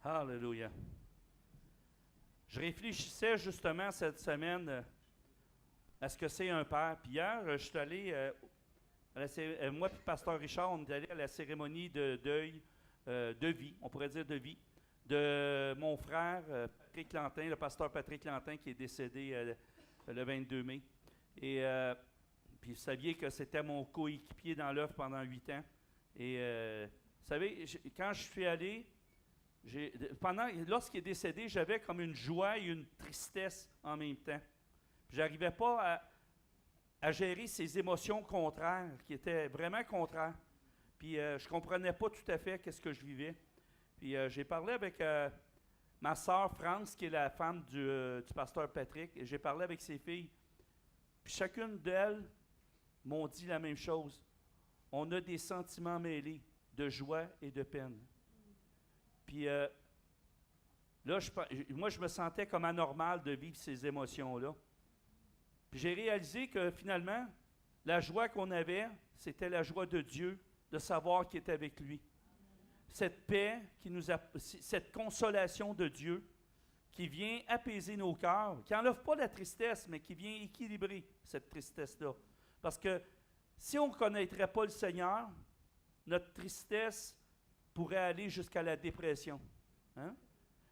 Alléluia. Je réfléchissais justement cette semaine à ce que c'est un père. Puis hier, je suis allé, moi et Pasteur Richard, on est allé à la cérémonie de deuil, de vie, on pourrait dire de vie, de mon frère Patrick Lantin, le pasteur Patrick Lantin qui est décédé le 22 mai. Et puis vous saviez que c'était mon coéquipier dans l'œuvre pendant 8 ans. Et vous savez, quand je suis allé, lorsqu'il est décédé, j'avais comme une joie et une tristesse en même temps. Je n'arrivais pas à gérer ces émotions contraires, qui étaient vraiment contraires. Puis je ne comprenais pas tout à fait qu'est-ce que je vivais. Puis j'ai parlé avec ma sœur France, qui est la femme du pasteur Patrick, et j'ai parlé avec ses filles. Puis chacune d'elles m'ont dit la même chose. On a des sentiments mêlés de joie et de peine. Puis là, moi, je me sentais comme anormal de vivre ces émotions-là. Puis j'ai réalisé que finalement, la joie qu'on avait, c'était la joie de Dieu, de savoir qu'il était avec lui. Cette paix, cette consolation de Dieu qui vient apaiser nos cœurs, qui n'enlève pas la tristesse, mais qui vient équilibrer cette tristesse-là. Parce que si on ne connaîtrait pas le Seigneur, notre tristesse pourrait aller jusqu'à la dépression. Hein?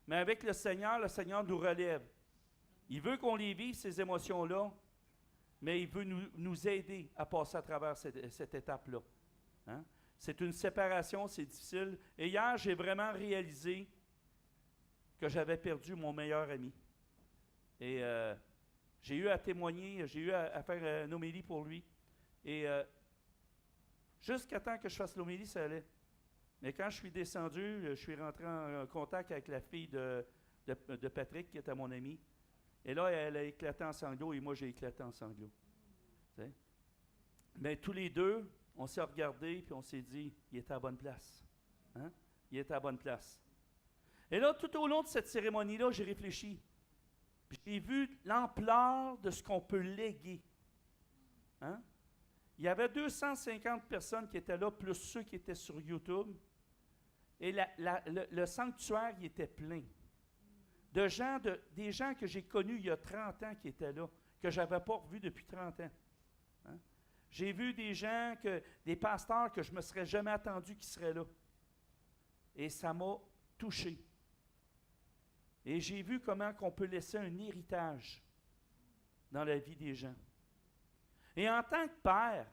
Mais avec le Seigneur nous relève. Il veut qu'on les vive, ces émotions-là, mais il veut nous aider à passer à travers cette étape-là. Hein? C'est une séparation, c'est difficile. Et hier, j'ai vraiment réalisé que j'avais perdu mon meilleur ami. Et j'ai eu à témoigner, j'ai eu à faire une homélie pour lui. Et jusqu'à temps que je fasse l'homélie, ça allait. Mais quand je suis descendu, je suis rentré en contact avec la fille de Patrick, qui était mon ami. Et là, elle a éclaté en sanglots et moi, j'ai éclaté en sanglots. T'sais? Mais tous les deux, on s'est regardés et on s'est dit, il était à la bonne place. Hein? Il était à la bonne place. Et là, tout au long de cette cérémonie-là, j'ai réfléchi. Puis j'ai vu l'ampleur de ce qu'on peut léguer. Hein? Il y avait 250 personnes qui étaient là, plus ceux qui étaient sur YouTube. Et le sanctuaire, il était plein. Des gens que j'ai connus il y a 30 ans qui étaient là, que je n'avais pas revus depuis 30 ans. Hein? J'ai vu des gens, des pasteurs que je ne me serais jamais attendu qu'ils seraient là. Et ça m'a touché. Et j'ai vu comment on peut laisser un héritage dans la vie des gens. Et en tant que père,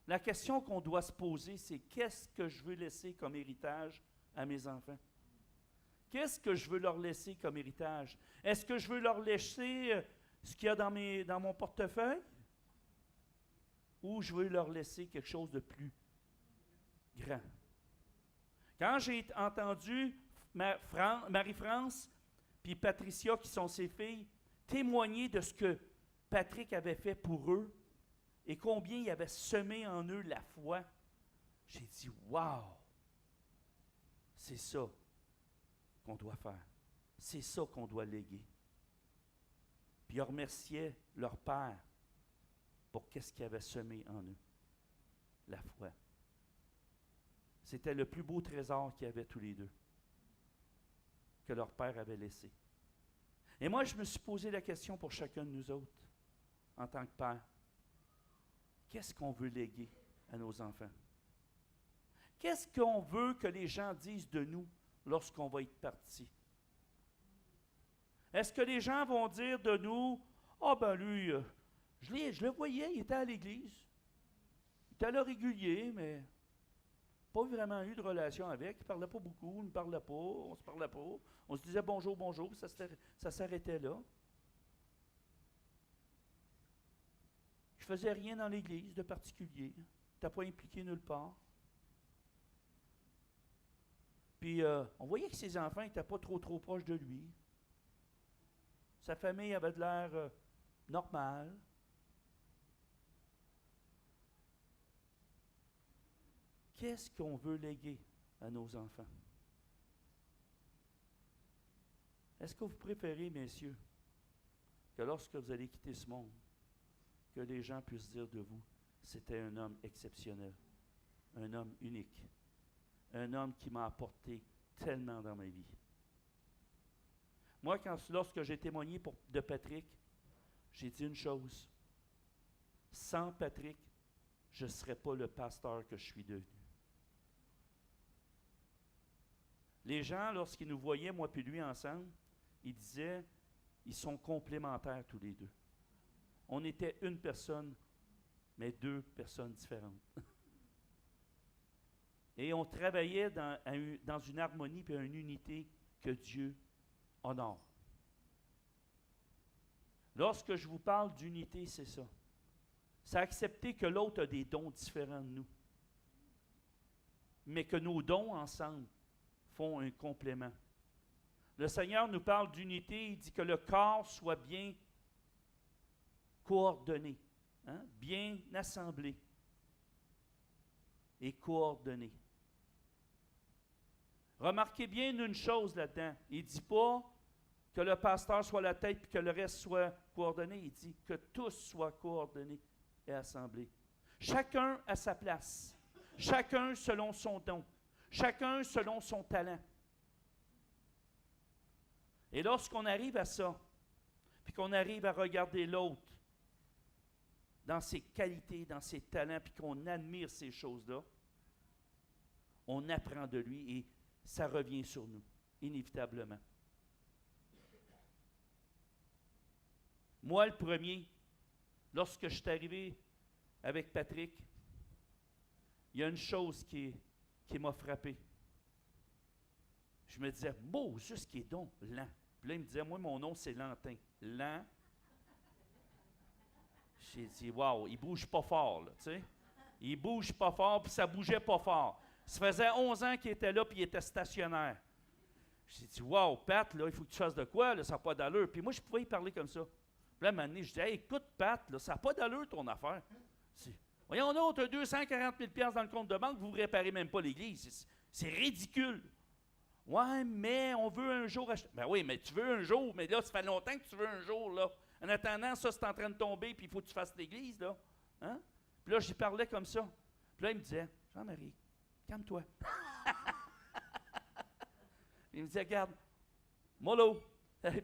la question qu'on doit se poser, c'est qu'est-ce que je veux laisser comme héritage à mes enfants? Qu'est-ce que je veux leur laisser comme héritage? Est-ce que je veux leur laisser ce qu'il y a dans mon portefeuille? Ou je veux leur laisser quelque chose de plus grand? Quand j'ai entendu Marie-France puis Patricia, qui sont ses filles, témoigner de ce que Patrick avait fait pour eux et combien il avait semé en eux la foi, j'ai dit « Wow! C'est ça qu'on doit faire. C'est ça qu'on doit léguer. » Puis ils remerciaient leur père pour qu'est-ce qu'il avait semé en eux, la foi. C'était le plus beau trésor qu'ils avaient tous les deux, que leur père avait laissé. Et moi, je me suis posé la question pour chacun de nous autres, en tant que père. Qu'est-ce qu'on veut léguer à nos enfants? Qu'est-ce qu'on veut que les gens disent de nous lorsqu'on va être partis? Est-ce que les gens vont dire de nous, « Ah ben lui, je le voyais, il était à l'église. Il était là régulier, mais pas vraiment eu de relation avec. Il ne parlait pas beaucoup, il ne parlait pas, on ne se parlait pas. On se disait bonjour, bonjour, puis ça s'arrêtait là. Je ne faisais rien dans l'église de particulier. Tu n'as pas impliqué nulle part. » Puis on voyait que ses enfants n'étaient pas trop proches de lui. Sa famille avait de l'air normal. Qu'est-ce qu'on veut léguer à nos enfants? Est-ce que vous préférez, messieurs, que lorsque vous allez quitter ce monde, que les gens puissent dire de vous, c'était un homme exceptionnel, un homme unique, un homme qui m'a apporté tellement dans ma vie. Moi, lorsque j'ai témoigné de Patrick, j'ai dit une chose. Sans Patrick, je ne serais pas le pasteur que je suis devenu. Les gens, lorsqu'ils nous voyaient, moi puis lui, ensemble, ils disaient, ils sont complémentaires tous les deux. On était une personne, mais deux personnes différentes. Et on travaillait dans une harmonie et une unité que Dieu honore. Lorsque je vous parle d'unité, c'est ça. C'est accepter que l'autre a des dons différents de nous, mais que nos dons ensemble font un complément. Le Seigneur nous parle d'unité, il dit que le corps soit bien coordonné, bien assemblé et coordonné. Remarquez bien une chose là-dedans. Il ne dit pas que le pasteur soit la tête et que le reste soit coordonné. Il dit que tous soient coordonnés et assemblés. Chacun à sa place. Chacun selon son don. Chacun selon son talent. Et lorsqu'on arrive à ça, puis qu'on arrive à regarder l'autre dans ses qualités, dans ses talents, puis qu'on admire ces choses-là, on apprend de lui et ça revient sur nous, inévitablement. Moi, le premier, lorsque je suis arrivé avec Patrick, il y a une chose qui m'a frappé. Je me disais, beau, juste qui est donc lent. Puis là, il me disait, moi, mon nom, c'est Lantin. Lent. J'ai dit, wow, il bouge pas fort, là, tu sais. Il bouge pas fort, puis ça bougeait pas fort. Ça faisait 11 ans qu'il était là, puis il était stationnaire. J'ai dit, wow, Pat, là, il faut que tu fasses de quoi, là, ça n'a pas d'allure. Puis moi, je pouvais y parler comme ça. Puis là, à un moment donné, je dis, hey, écoute, Pat, là, ça n'a pas d'allure, ton affaire. Voyons donc, tu as 240 000 $ dans le compte de banque, vous ne réparez même pas l'église. C'est ridicule. Ouais, mais on veut un jour acheter. Ben oui, mais tu veux un jour, mais là, ça fait longtemps que tu veux un jour, là. En attendant, ça, c'est en train de tomber, puis il faut que tu fasses l'église, là. Hein? Puis là, j'y parlais comme ça. Puis là, il me disait, Jean-Marie, calme-toi. Il me disait, regarde, mollo.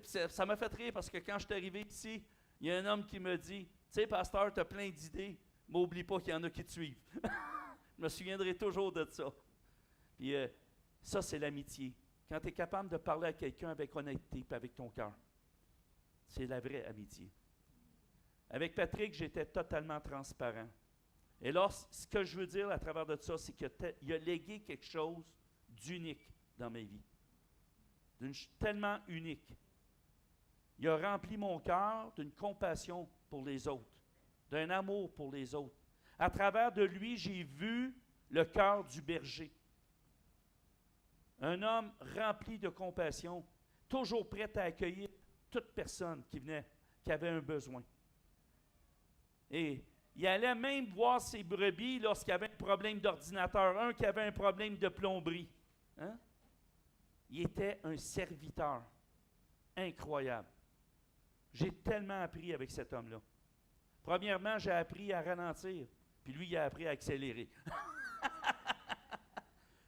Ça m'a fait rire parce que quand je suis arrivé ici, il y a un homme qui me dit, tu sais, pasteur, tu as plein d'idées, mais n'oublie pas qu'il y en a qui te suivent. Je me souviendrai toujours de ça. Puis ça, c'est l'amitié. Quand tu es capable de parler à quelqu'un avec honnêteté et avec ton cœur, c'est la vraie amitié. Avec Patrick, j'étais totalement transparent. Et là, ce que je veux dire à travers de ça, c'est qu'il a légué quelque chose d'unique dans ma vie. Tellement unique. Il a rempli mon cœur d'une compassion pour les autres, d'un amour pour les autres. À travers de lui, j'ai vu le cœur du berger. Un homme rempli de compassion, toujours prêt à accueillir toute personne qui avait un besoin. Et il allait même voir ses brebis lorsqu'il y avait un problème d'ordinateur, un qui avait un problème de plomberie. Hein? Il était un serviteur incroyable. J'ai tellement appris avec cet homme-là. Premièrement, j'ai appris à ralentir, puis lui, il a appris à accélérer.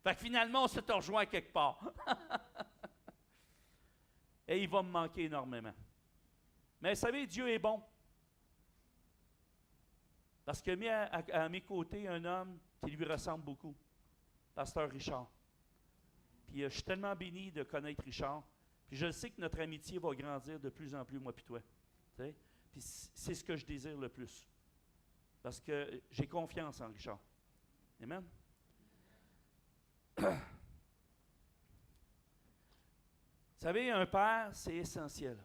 Fait que finalement, on s'est rejoint quelque part. Et il va me manquer énormément. Mais vous savez, Dieu est bon. Parce qu'il a mis à mes côtés un homme qui lui ressemble beaucoup, Pasteur Richard. Puis je suis tellement béni de connaître Richard. Puis je sais que notre amitié va grandir de plus en plus, moi puis toi. T'sais? Puis c'est ce que je désire le plus. Parce que j'ai confiance en Richard. Amen? Vous savez, un père, c'est essentiel.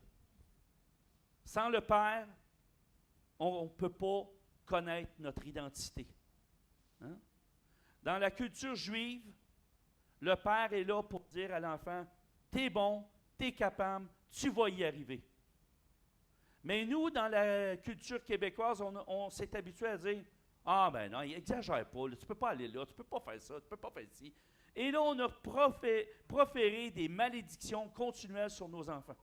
Sans le père, on ne peut pas connaître notre identité. Hein? Dans la culture juive, le père est là pour dire à l'enfant, t'es bon, t'es capable, tu vas y arriver. Mais nous, dans la culture québécoise, on s'est habitué à dire, ah ben non, il n'exagère pas, là, tu ne peux pas aller là, tu ne peux pas faire ça, tu ne peux pas faire ci. Et là, on a proféré des malédictions continuelles sur nos enfants,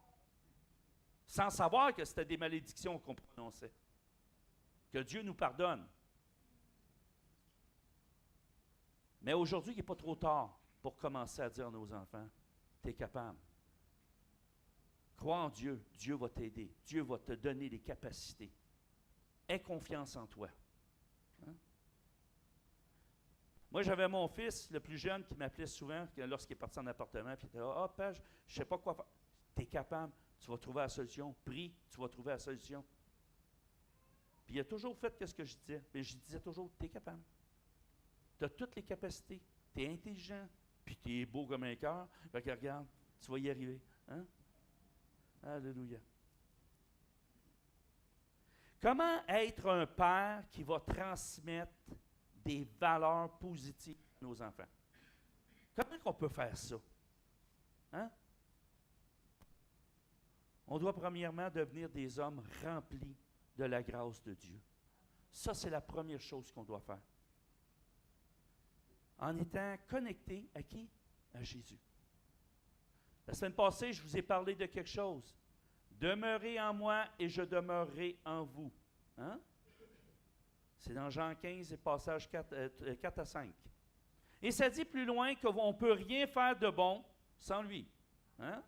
sans savoir que c'était des malédictions qu'on prononçait. Que Dieu nous pardonne. Mais aujourd'hui, il n'est pas trop tard pour commencer à dire à nos enfants, tu es capable. Crois en Dieu, Dieu va t'aider, Dieu va te donner les capacités. Aie confiance en toi. Hein? Moi, j'avais mon fils, le plus jeune, qui m'appelait souvent lorsqu'il est parti en appartement, puis il était là, ah, père, je ne sais pas quoi faire. Tu es capable, tu vas trouver la solution. Prie, tu vas trouver la solution. Puis il a toujours fait ce que je disais. Mais je disais toujours, tu es capable. Tu as toutes les capacités. Tu es intelligent. Puis tu es beau comme un cœur. Fait que regarde, tu vas y arriver. Hein? Alléluia. Comment être un père qui va transmettre des valeurs positives à nos enfants? Comment on peut faire ça? Hein? On doit premièrement devenir des hommes remplis de la grâce de Dieu. Ça, c'est la première chose qu'on doit faire. En étant connecté à qui? À Jésus. La semaine passée, je vous ai parlé de quelque chose. Demeurez en moi et je demeurerai en vous. Hein? C'est dans Jean 15, passage 4 à 5. Et ça dit plus loin qu'on ne peut rien faire de bon sans lui. Hein?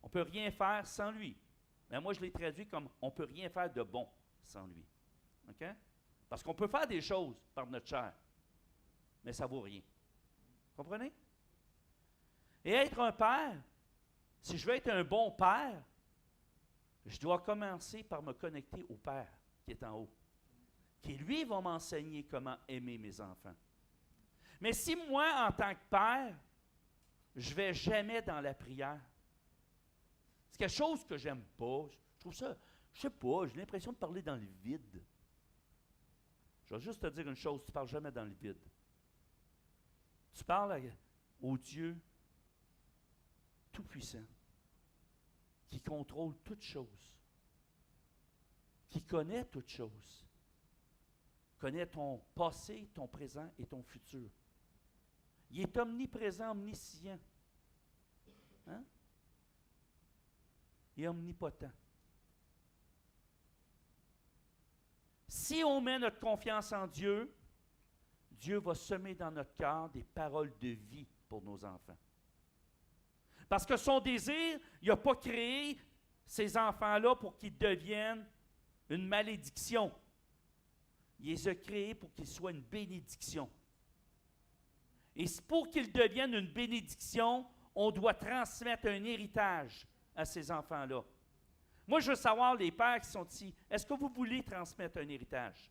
On ne peut rien faire sans lui. Mais moi, je l'ai traduit comme on ne peut rien faire de bon sans lui. OK? Parce qu'on peut faire des choses par notre chair, mais ça ne vaut rien. Comprenez? Et être un père, si je veux être un bon père, je dois commencer par me connecter au Père qui est en haut, qui lui va m'enseigner comment aimer mes enfants. Mais si moi, en tant que père, je ne vais jamais dans la prière, c'est quelque chose que j'aime pas. Je trouve ça, je ne sais pas, j'ai l'impression de parler dans le vide. Je vais juste te dire une chose, tu ne parles jamais dans le vide. Tu parles au Dieu Tout-Puissant, qui contrôle toutes choses, qui connaît toutes choses, connaît ton passé, ton présent et ton futur. Il est omniprésent, omniscient. Hein? Et omnipotent. Si on met notre confiance en Dieu, Dieu va semer dans notre cœur des paroles de vie pour nos enfants. Parce que son désir, il n'a pas créé ces enfants-là pour qu'ils deviennent une malédiction. Il les a créés pour qu'ils soient une bénédiction. Et pour qu'ils deviennent une bénédiction, on doit transmettre un héritage à ces enfants-là. Moi, je veux savoir, les pères qui sont ici, est-ce que vous voulez transmettre un héritage?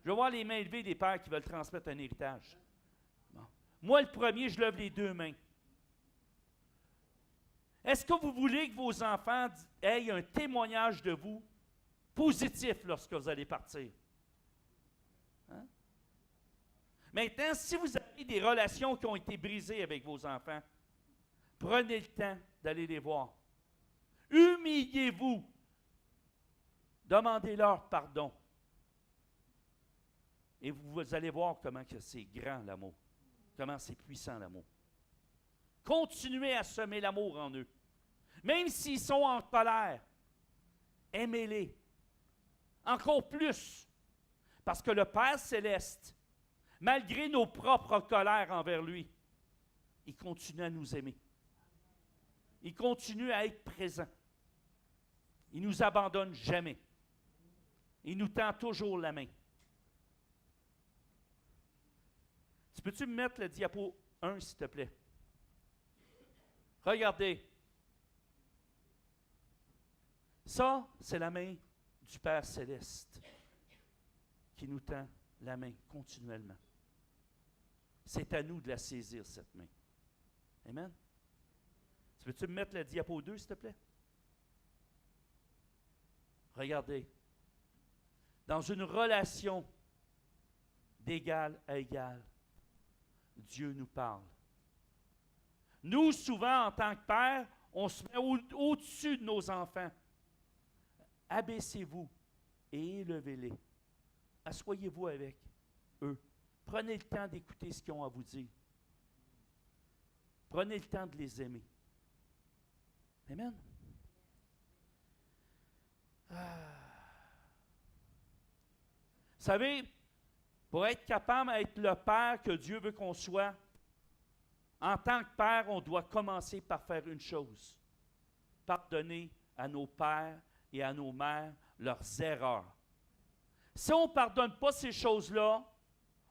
Je veux voir les mains levées des pères qui veulent transmettre un héritage. Bon. Moi, le premier, je lève les deux mains. Est-ce que vous voulez que vos enfants aient un témoignage de vous positif lorsque vous allez partir? Hein? Maintenant, si vous avez des relations qui ont été brisées avec vos enfants, prenez le temps d'aller les voir. Humiliez-vous. Demandez-leur pardon. Et vous allez voir comment c'est grand l'amour, comment c'est puissant l'amour. Continuez à semer l'amour en eux. Même s'ils sont en colère, aimez-les. Encore plus. Parce que le Père céleste, malgré nos propres colères envers lui, il continue à nous aimer. Il continue à être présent. Il ne nous abandonne jamais. Il nous tend toujours la main. Tu peux-tu me mettre le diapo 1, s'il te plaît? Regardez. Ça, c'est la main du Père céleste qui nous tend la main continuellement. C'est à nous de la saisir, cette main. Amen? Tu peux-tu me mettre le diapo 2, s'il te plaît? Regardez. Dans une relation d'égal à égal, Dieu nous parle. Nous, souvent, en tant que père, on se met au-dessus de nos enfants. Abaissez-vous et élevez-les. Assoyez-vous avec eux. Prenez le temps d'écouter ce qu'ils ont à vous dire. Prenez le temps de les aimer. Amen. Vous savez, Pour être capable d'être le père que Dieu veut qu'on soit, en tant que père, on doit commencer par faire une chose. Pardonner à nos pères et à nos mères leurs erreurs. Si on ne pardonne pas ces choses-là,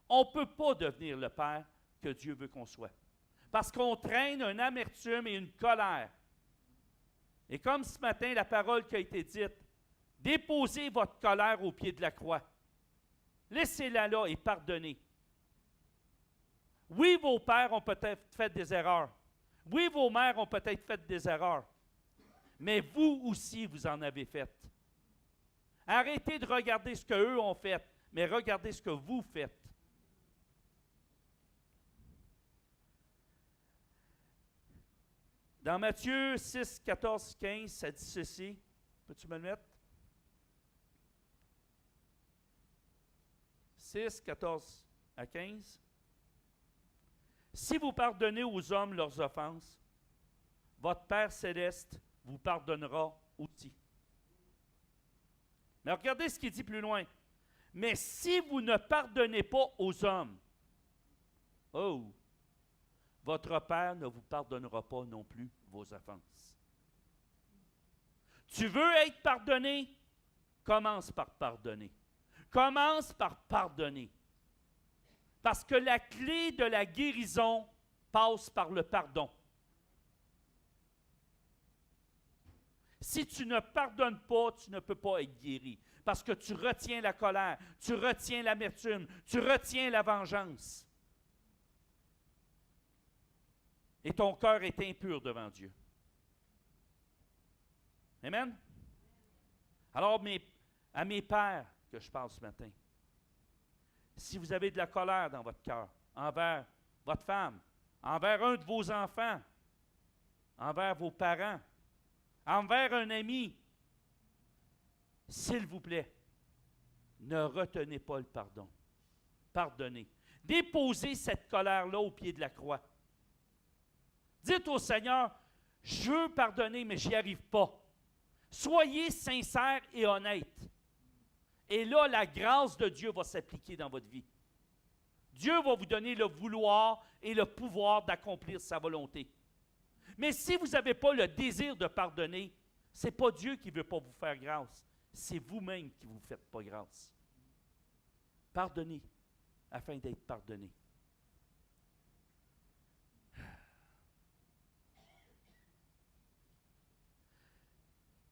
on ne peut pas devenir le père que Dieu veut qu'on soit. Parce qu'on traîne une amertume et une colère. Et comme ce matin, la parole qui a été dite, déposez votre colère au pied de la croix. Laissez-la là et pardonnez. Oui, vos pères ont peut-être fait des erreurs. Oui, vos mères ont peut-être fait des erreurs. Mais vous aussi, vous en avez fait. Arrêtez de regarder ce qu'eux ont fait, mais regardez ce que vous faites. Dans Matthieu 6, 14, 15, ça dit ceci. Peux-tu me le mettre? 6, 14 à 15. Si vous pardonnez aux hommes leurs offenses, votre Père céleste vous pardonnera aussi. Mais regardez ce qu'il dit plus loin. Mais si vous ne pardonnez pas aux hommes, oh, votre Père ne vous pardonnera pas non plus vos offenses. Tu veux être pardonné? Commence par pardonner. Commence par pardonner. Parce que la clé de la guérison passe par le pardon. Si tu ne pardonnes pas, tu ne peux pas être guéri. Parce que tu retiens la colère, tu retiens l'amertume, tu retiens la vengeance. Et ton cœur est impur devant Dieu. Amen? Alors, à mes pères que je parle ce matin, si vous avez de la colère dans votre cœur envers votre femme, envers un de vos enfants, envers vos parents, envers un ami, s'il vous plaît, ne retenez pas le pardon. Pardonnez. Déposez cette colère-là au pied de la croix. Dites au Seigneur, je veux pardonner, mais je n'y arrive pas. Soyez sincère et honnête. Et là, la grâce de Dieu va s'appliquer dans votre vie. Dieu va vous donner le vouloir et le pouvoir d'accomplir sa volonté. Mais si vous n'avez pas le désir de pardonner, ce n'est pas Dieu qui ne veut pas vous faire grâce. C'est vous-même qui ne vous faites pas grâce. Pardonnez afin d'être pardonné.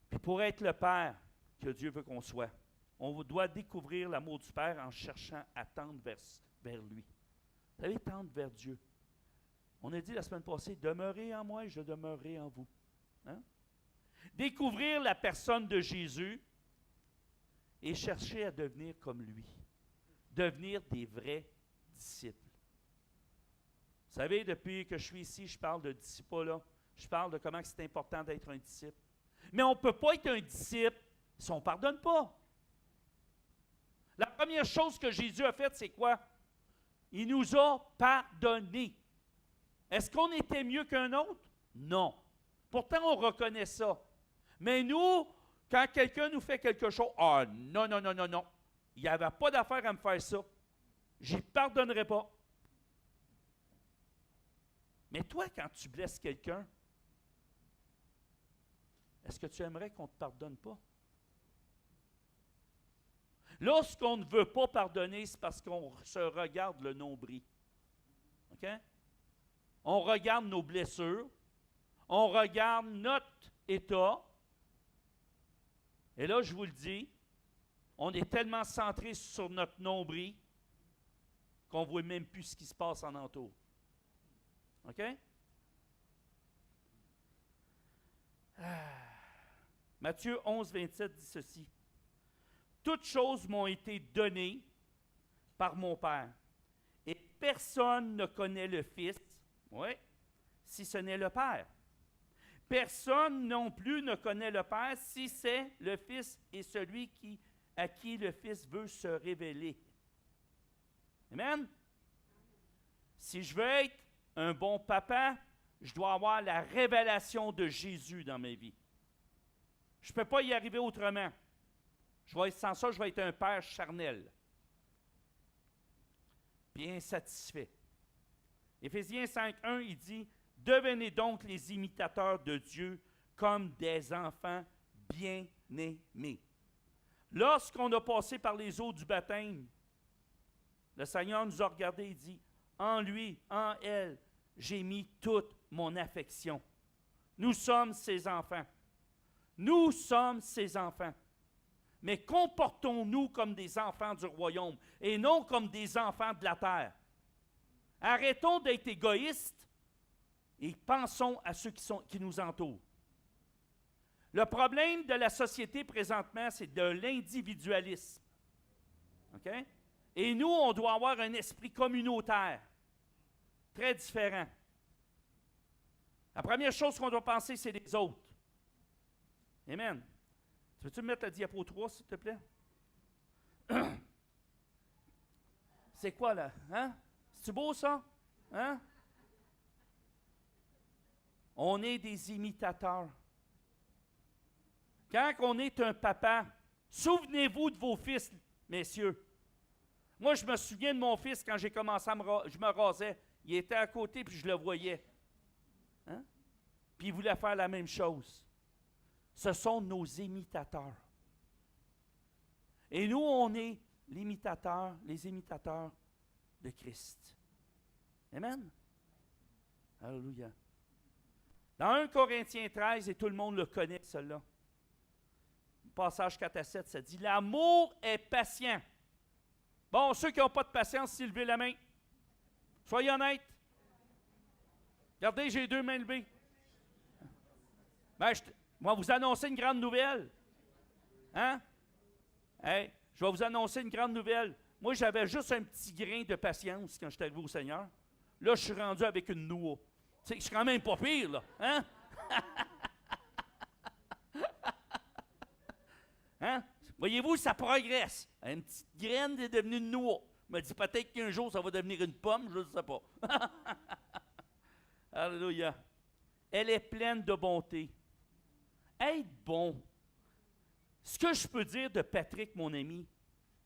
Puis pour être le Père que Dieu veut qu'on soit, on doit découvrir l'amour du Père en cherchant à tendre vers lui. Vous savez, tendre vers Dieu. On a dit la semaine passée, demeurez en moi et je demeurerai en vous. Hein? Découvrir la personne de Jésus et chercher à devenir comme lui. Devenir des vrais disciples. Vous savez, depuis que je suis ici, je parle de disciple, je parle de comment c'est important d'être un disciple. Mais on ne peut pas être un disciple si on ne pardonne pas. La première chose que Jésus a faite, c'est quoi? Il nous a pardonné. Est-ce qu'on était mieux qu'un autre? Non. Pourtant, on reconnaît ça. Mais nous, quand quelqu'un nous fait quelque chose, ah non, non, non, non, non. Il n'y avait pas d'affaire à me faire ça. Je n'y pardonnerai pas. Mais toi, quand tu blesses quelqu'un, est-ce que tu aimerais qu'on ne te pardonne pas? Lorsqu'on ne veut pas pardonner, c'est parce qu'on se regarde le nombril. OK? On regarde nos blessures, on regarde notre état. Et là, je vous le dis, on est tellement centré sur notre nombril qu'on ne voit même plus ce qui se passe en entour. OK? Matthieu 11, 27 dit ceci. Toutes choses m'ont été données par mon Père. Et personne ne connaît le Fils, si ce n'est le Père. Personne non plus ne connaît le Père si c'est le Fils et celui à qui le Fils veut se révéler. Amen? Si je veux être un bon papa, je dois avoir la révélation de Jésus dans ma vie. Je ne peux pas y arriver autrement. Sans ça, je vais être un père charnel. puis insatisfait. Éphésiens 5.1, il dit, « Devenez donc les imitateurs de Dieu comme des enfants bien-aimés. » Lorsqu'on a passé par les eaux du baptême, le Seigneur nous a regardés et dit, « En lui, en elle, j'ai mis toute mon affection. » Nous sommes ses enfants. Nous sommes ses enfants. Mais comportons-nous comme des enfants du royaume et non comme des enfants de la terre. Arrêtons d'être égoïstes et pensons à ceux qui nous entourent. Le problème de la société présentement, c'est de l'individualisme. OK? Et nous, on doit avoir un esprit communautaire, très différent. La première chose qu'on doit penser, c'est les autres. Amen. Tu veux-tu me mettre la diapo 3, s'il te plaît? C'est quoi, là? Hein? C'est beau, ça? Hein? On est des imitateurs. Quand on est un papa, souvenez-vous de vos fils, messieurs. Moi, je me souviens de mon fils quand j'ai commencé je me rasais. Il était à côté, puis je le voyais. Hein? Puis il voulait faire la même chose. Ce sont nos imitateurs. Et nous, on est les imitateurs de Christ. Amen? Alléluia. Dans 1 Corinthiens 13, et tout le monde le connaît, celui-là, passage 4 à 7, ça dit « L'amour est patient. » Bon, ceux qui n'ont pas de patience, s'ils levez la main. Soyez honnêtes. Regardez, j'ai 2 mains levées. Ben, je vais vous annoncer une grande nouvelle. Hein? Hey, je vais vous annoncer une grande nouvelle. Moi, j'avais juste un petit grain de patience quand je suis arrivé au Seigneur. Là, je suis rendu avec une noix. C'est que je suis quand même pas pire, là. Hein? Hein? Voyez-vous, ça progresse. Une petite graine est devenue une noix. Je me dis peut-être qu'un jour, ça va devenir une pomme, je ne sais pas. Alléluia. Elle est pleine de bonté. Être bon. Ce que je peux dire de Patrick, mon ami,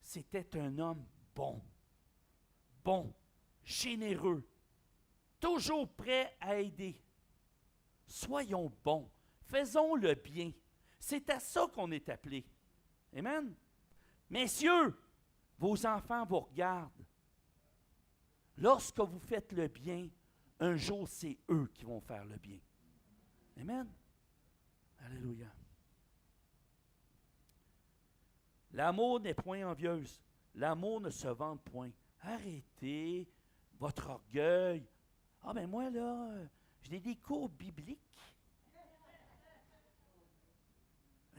c'était un homme bon. Bon, généreux, toujours prêt à aider. Soyons bons. Faisons le bien. C'est à ça qu'on est appelé. Amen. Messieurs, vos enfants vous regardent. Lorsque vous faites le bien, un jour, c'est eux qui vont faire le bien. Amen. Alléluia. L'amour n'est point envieuse. L'amour ne se vante point. Arrêtez votre orgueil. Ah ben moi, là, j'ai des cours bibliques.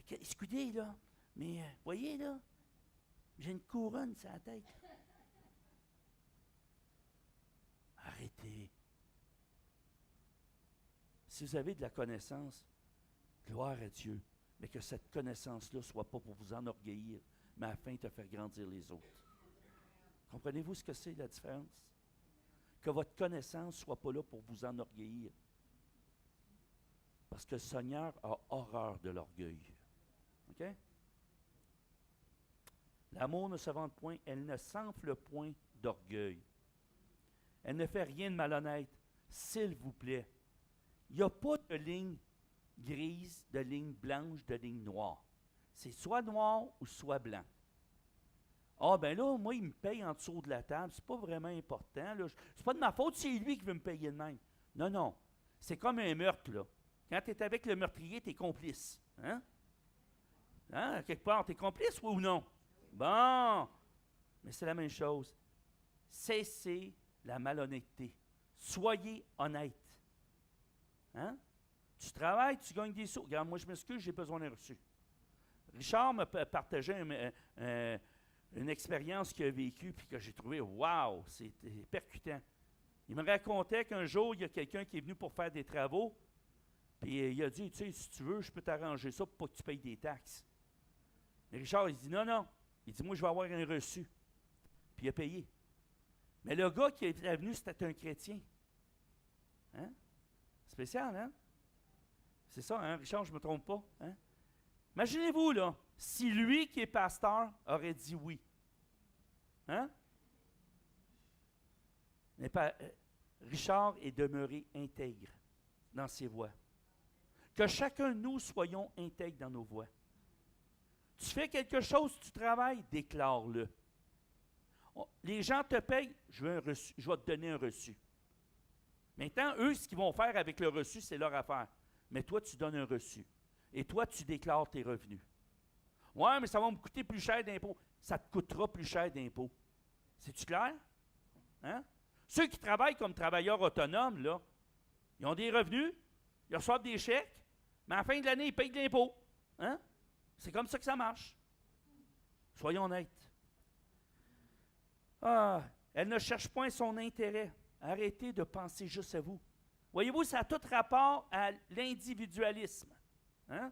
Excusez, là. Mais, voyez, là, j'ai une couronne sur la tête. Arrêtez. Si vous avez de la connaissance, gloire à Dieu, mais que cette connaissance-là ne soit pas pour vous enorgueillir, mais afin de faire grandir les autres. Comprenez-vous ce que c'est, la différence? Que votre connaissance ne soit pas là pour vous enorgueillir. Parce que le Seigneur a horreur de l'orgueil. OK? L'amour ne se vante point, elle ne s'enfle point d'orgueil. Elle ne fait rien de malhonnête. S'il vous plaît, il n'y a pas de ligne grise, de ligne blanche, de ligne noire. C'est soit noir ou soit blanc. Ah, ben là, moi, il me paye en dessous de la table. C'est pas vraiment important. C'est pas de ma faute, c'est lui qui veut me payer de même. Non, non. C'est comme un meurtre, là. Quand tu es avec le meurtrier, tu es complice. Hein? Hein? Quelque part, tu es complice, oui ou non? Bon. Mais c'est la même chose. Cessez la malhonnêteté. Soyez honnête. Hein? Tu travailles, tu gagnes des sous. Regarde, moi, je m'excuse, j'ai besoin d'un reçu. Richard me partageait une expérience qu'il a vécue puis que j'ai trouvé, wow, c'était percutant. Il me racontait qu'un jour, il y a quelqu'un qui est venu pour faire des travaux, puis il a dit, tu sais, si tu veux, je peux t'arranger ça pour pas que tu payes des taxes. Mais Richard, il dit, non, non. Il dit, moi, je vais avoir un reçu. Puis il a payé. Mais le gars qui est venu, c'était un chrétien. Hein? Spécial, hein? C'est ça, hein, Richard, je ne me trompe pas. Hein? Imaginez-vous, là, si lui qui est pasteur aurait dit oui. Hein? Richard est demeuré intègre dans ses voies. Que chacun de nous soyons intègres dans nos voies. Tu fais quelque chose, tu travailles, déclare-le. Les gens te payent, je vais te donner un reçu. Maintenant, eux, ce qu'ils vont faire avec le reçu, c'est leur affaire. Mais toi, tu donnes un reçu. Et toi, tu déclares tes revenus. Ouais, mais ça va me coûter plus cher d'impôts. Ça te coûtera plus cher d'impôts. C'est-tu clair? Hein? Ceux qui travaillent comme travailleurs autonomes, là, ils ont des revenus, ils reçoivent des chèques, mais à la fin de l'année, ils payent de l'impôt. Hein? C'est comme ça que ça marche. Soyons honnêtes. Ah, elle ne cherche point son intérêt. Arrêtez de penser juste à vous. Voyez-vous, ça a tout rapport à l'individualisme. Hein?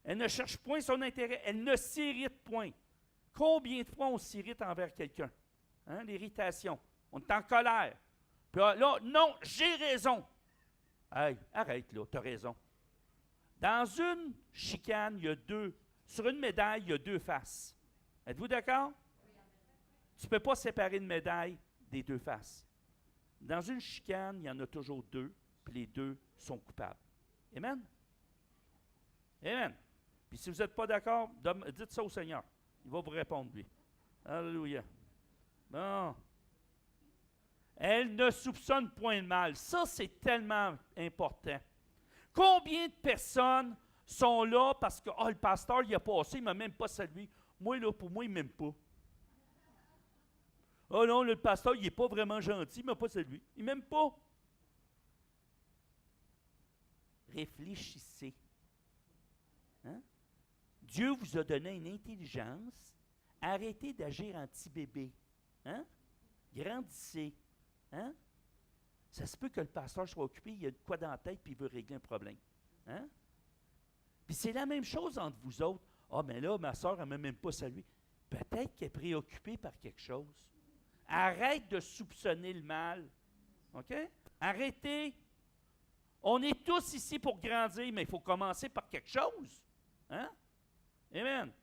Elle ne cherche point son intérêt. Elle ne s'irrite point. Combien de fois on s'irrite envers quelqu'un? Hein? L'irritation. On est en colère. Puis là, non, j'ai raison. Hey, arrête là, tu as raison. Dans une chicane, il y a sur une médaille, il y a deux faces. Êtes-vous d'accord? Tu ne peux pas séparer une médaille des deux faces. Dans une chicane, il y en a toujours deux, puis les deux sont coupables. Amen? Amen. Puis si vous n'êtes pas d'accord, dites ça au Seigneur. Il va vous répondre, lui. Alléluia. Bon. Elle ne soupçonne point de mal. Ça, c'est tellement important. Combien de personnes sont là parce que le pasteur, il a passé, il ne m'a même pas salué. Moi, là, pour moi, il ne m'aime pas. Oh non, le pasteur, il n'est pas vraiment gentil, il ne m'a pas salué. Il ne m'aime pas. Réfléchissez. Hein? Dieu vous a donné une intelligence. Arrêtez d'agir en petit bébé. Hein? Grandissez. Hein? Ça se peut que le pasteur soit occupé, il a de quoi dans la tête, puis il veut régler un problème. Hein? Puis c'est la même chose entre vous autres. Ah, mais là, ma soeur, elle ne m'a même pas salué. Peut-être qu'elle est préoccupée par quelque chose. Arrête de soupçonner le mal. OK? Arrêtez. On est tous ici pour grandir, mais il faut commencer par quelque chose. Hein? Amen.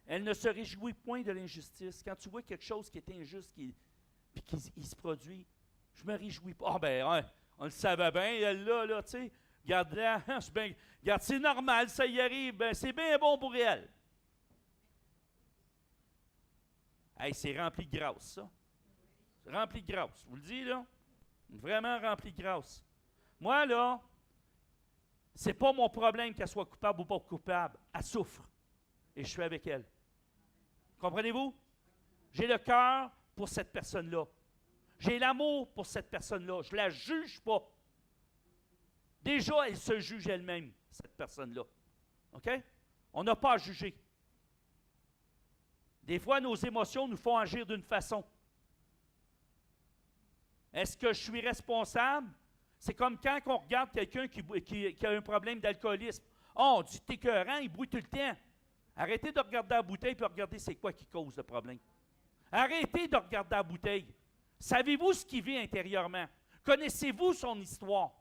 Elle ne se réjouit point de l'injustice. Quand tu vois quelque chose qui est injuste, puis qu'il se produit, je me réjouis pas. Ah ben, hein, on le savait bien, elle là, tu sais, regarde-la, regarde, c'est normal, ça y arrive, ben, c'est bien bon pour elle. Hey, c'est rempli de grâce, ça. C'est rempli de grâce, je vous le dis, là. Vraiment rempli de grâce. Moi, là, c'est pas mon problème qu'elle soit coupable ou pas coupable. Elle souffre. Et je suis avec elle. Comprenez-vous? J'ai le cœur pour cette personne-là. J'ai l'amour pour cette personne-là. Je ne la juge pas. Déjà, elle se juge elle-même, cette personne-là. OK? On n'a pas à juger. Des fois, nos émotions nous font agir d'une façon. Est-ce que je suis responsable? C'est comme quand on regarde quelqu'un qui a un problème d'alcoolisme. Oh, on dit t'es écœurant, il bouille tout le temps. Arrêtez de regarder la bouteille et regardez c'est quoi qui cause le problème. Arrêtez de regarder la bouteille. Savez-vous ce qu'il vit intérieurement? Connaissez-vous son histoire?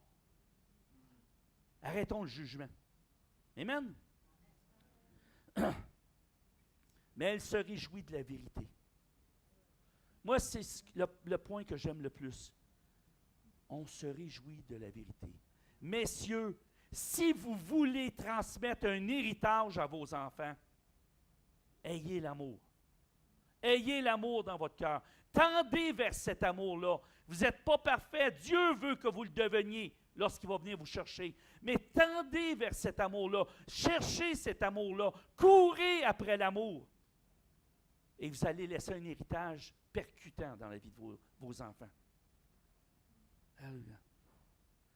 Arrêtons le jugement. Amen? Mais elle se réjouit de la vérité. Moi, c'est le point que j'aime le plus. On se réjouit de la vérité. Messieurs, si vous voulez transmettre un héritage à vos enfants, ayez l'amour. Ayez l'amour dans votre cœur. Tendez vers cet amour-là. Vous n'êtes pas parfait. Dieu veut que vous le deveniez lorsqu'il va venir vous chercher. Mais tendez vers cet amour-là. Cherchez cet amour-là. Courez après l'amour. Et vous allez laisser un héritage percutant dans la vie de vos enfants. Alléluia.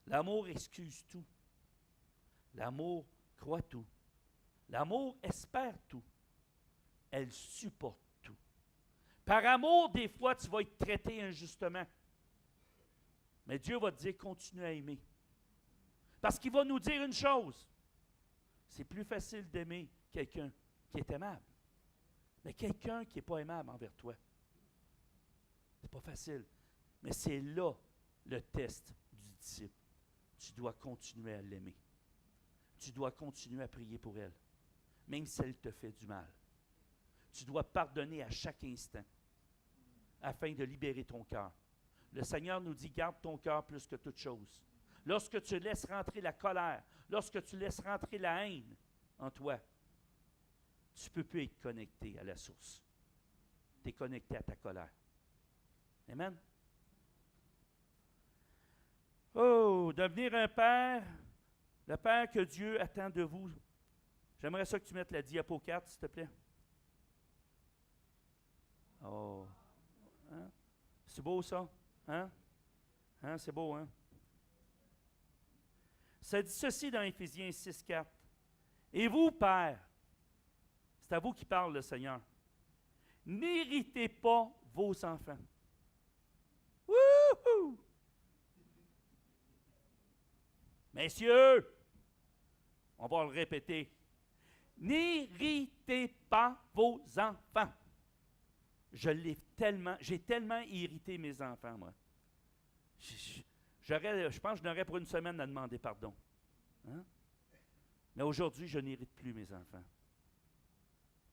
L'amour excuse tout. L'amour croit tout. L'amour espère tout. Elle supporte tout. Par amour, des fois, tu vas être traité injustement. Mais Dieu va te dire, continue à aimer. Parce qu'il va nous dire une chose. C'est plus facile d'aimer quelqu'un qui est aimable. Mais quelqu'un qui n'est pas aimable envers toi, c'est pas facile. Mais c'est là le test du disciple. Tu dois continuer à l'aimer. Tu dois continuer à prier pour elle, même si elle te fait du mal. Tu dois pardonner à chaque instant. afin de libérer ton cœur. Le Seigneur nous dit, garde ton cœur plus que toute chose. Lorsque tu laisses rentrer la colère, lorsque tu laisses rentrer la haine en toi, tu ne peux plus être connecté à la source. Tu es connecté à ta colère. Amen. Oh, devenir un père, le père que Dieu attend de vous. J'aimerais ça que tu mettes la diapo 4, s'il te plaît. Oh. Hein? C'est beau, ça? Hein? Hein? C'est beau, hein? Ça dit ceci dans Éphésiens 6, 4. Et vous, pères, c'est à vous qui parle le Seigneur, n'irritez pas vos enfants. Wouhou! Messieurs, on va le répéter. N'irritez pas vos enfants. J'ai tellement irrité mes enfants, moi. Je pense que je n'aurais pour une semaine à demander pardon. Hein? Mais aujourd'hui, je n'irrite plus mes enfants.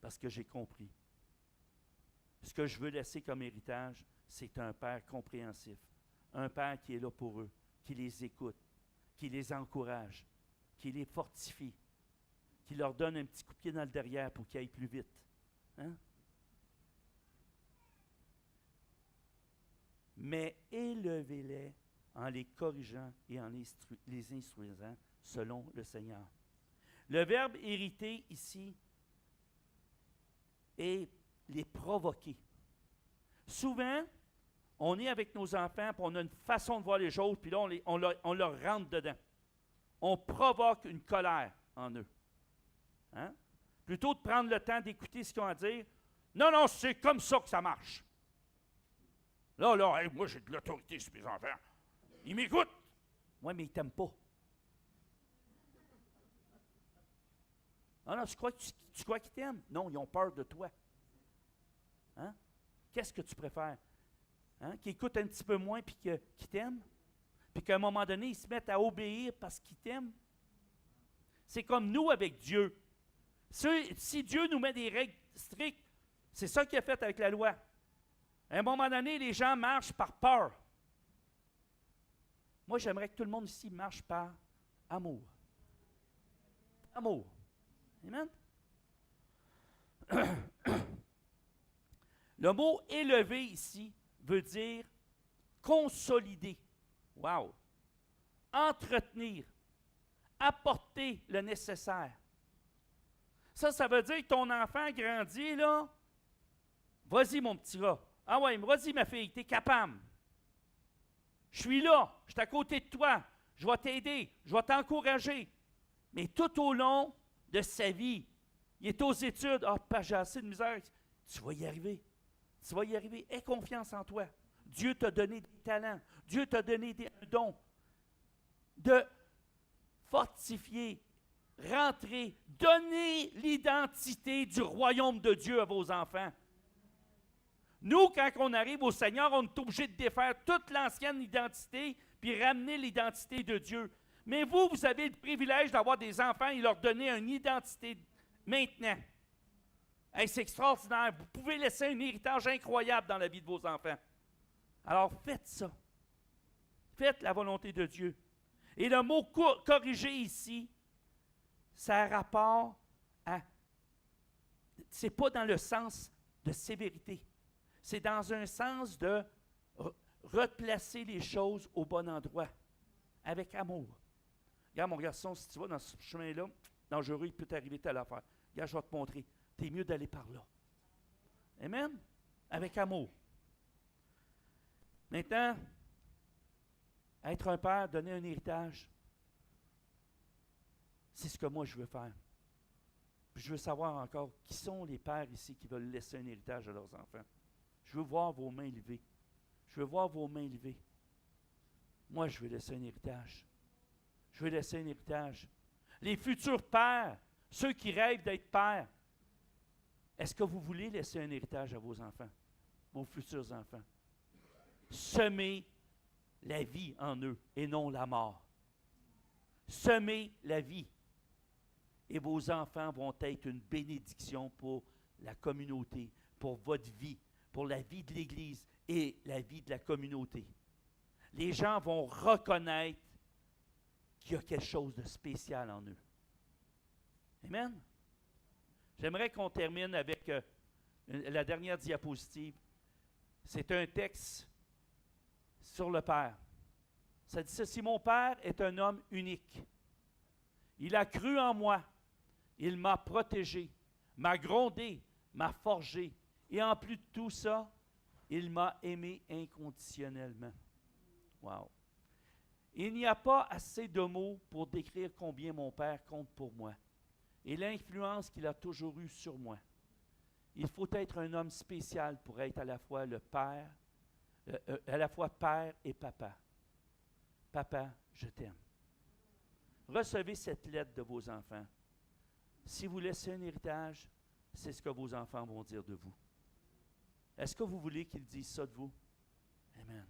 Parce que j'ai compris. Ce que je veux laisser comme héritage, c'est un père compréhensif. Un père qui est là pour eux, qui les écoute, qui les encourage, qui les fortifie, qui leur donne un petit coup de pied dans le derrière pour qu'ils aillent plus vite. Hein? Mais élevez-les en les corrigeant et en les instruisant selon le Seigneur. Le verbe hériter ici est les provoquer. Souvent, on est avec nos enfants, puis on a une façon de voir les choses, puis là, on leur rentre dedans. On provoque une colère en eux. Hein? Plutôt de prendre le temps d'écouter ce qu'ils ont à dire, non, non, c'est comme ça que ça marche. Là, hey, moi, j'ai de l'autorité sur mes enfants. Ils m'écoutent. Oui, mais ils ne t'aiment pas. Ah non, tu crois qu'ils t'aiment? Non, ils ont peur de toi. Hein? Qu'est-ce que tu préfères? Hein? Qu'ils écoutent un petit peu moins puis qu'ils t'aiment? Puis qu'à un moment donné, ils se mettent à obéir parce qu'ils t'aiment? C'est comme nous avec Dieu. Si Dieu nous met des règles strictes, c'est ça qu'il a fait avec la loi. À un moment donné, les gens marchent par peur. Moi, j'aimerais que tout le monde ici marche par amour. Amour. Amen? Le mot « élever » ici veut dire consolider. Wow! Entretenir. Apporter le nécessaire. Ça veut dire que ton enfant grandit, là. Vas-y, mon petit gars. Ah ouais, vas-y, ma fille, t'es capable. Je suis là, je suis à côté de toi. Je vais t'aider, je vais t'encourager. Mais tout au long de sa vie, il est aux études. Ah, pas j'ai assez de misère. Tu vas y arriver. Tu vas y arriver. Aie confiance en toi. Dieu t'a donné des talents. Dieu t'a donné des dons. De fortifier, rentrer, donner l'identité du royaume de Dieu à vos enfants. Nous, quand on arrive au Seigneur, on est obligé de défaire toute l'ancienne identité puis ramener l'identité de Dieu. Mais vous avez le privilège d'avoir des enfants et leur donner une identité maintenant. Hey, c'est extraordinaire. Vous pouvez laisser un héritage incroyable dans la vie de vos enfants. Alors, faites ça. Faites la volonté de Dieu. Et le mot corriger ici, ça a rapport à... C'est pas dans le sens de sévérité. C'est dans un sens de replacer les choses au bon endroit, avec amour. Regarde, mon garçon, si tu vas dans ce chemin-là, dangereux, il peut t'arriver telle affaire. Regarde, je vais te montrer. T'es mieux d'aller par là. Amen? Avec amour. Maintenant, être un père, donner un héritage, c'est ce que moi je veux faire. Puis je veux savoir encore qui sont les pères ici qui veulent laisser un héritage à leurs enfants. Je veux voir vos mains levées. Je veux voir vos mains levées. Moi, je veux laisser un héritage. Je veux laisser un héritage. Les futurs pères, ceux qui rêvent d'être pères, est-ce que vous voulez laisser un héritage à vos enfants, vos futurs enfants? Semez la vie en eux et non la mort. Semez la vie. Et vos enfants vont être une bénédiction pour la communauté, pour votre vie, pour la vie de l'Église et la vie de la communauté. Les gens vont reconnaître qu'il y a quelque chose de spécial en eux. Amen. J'aimerais qu'on termine avec la dernière diapositive. C'est un texte sur le Père. Ça dit ceci: mon Père est un homme unique. Il a cru en moi. Il m'a protégé, m'a grondé, m'a forgé. Et en plus de tout ça, il m'a aimé inconditionnellement. Wow. Il n'y a pas assez de mots pour décrire combien mon Père compte pour moi et l'influence qu'il a toujours eue sur moi. Il faut être un homme spécial pour être à la fois le Père, à la fois Père et Papa. Papa, je t'aime. Recevez cette lettre de vos enfants. Si vous laissez un héritage, c'est ce que vos enfants vont dire de vous. Est-ce que vous voulez qu'ils disent ça de vous? Amen.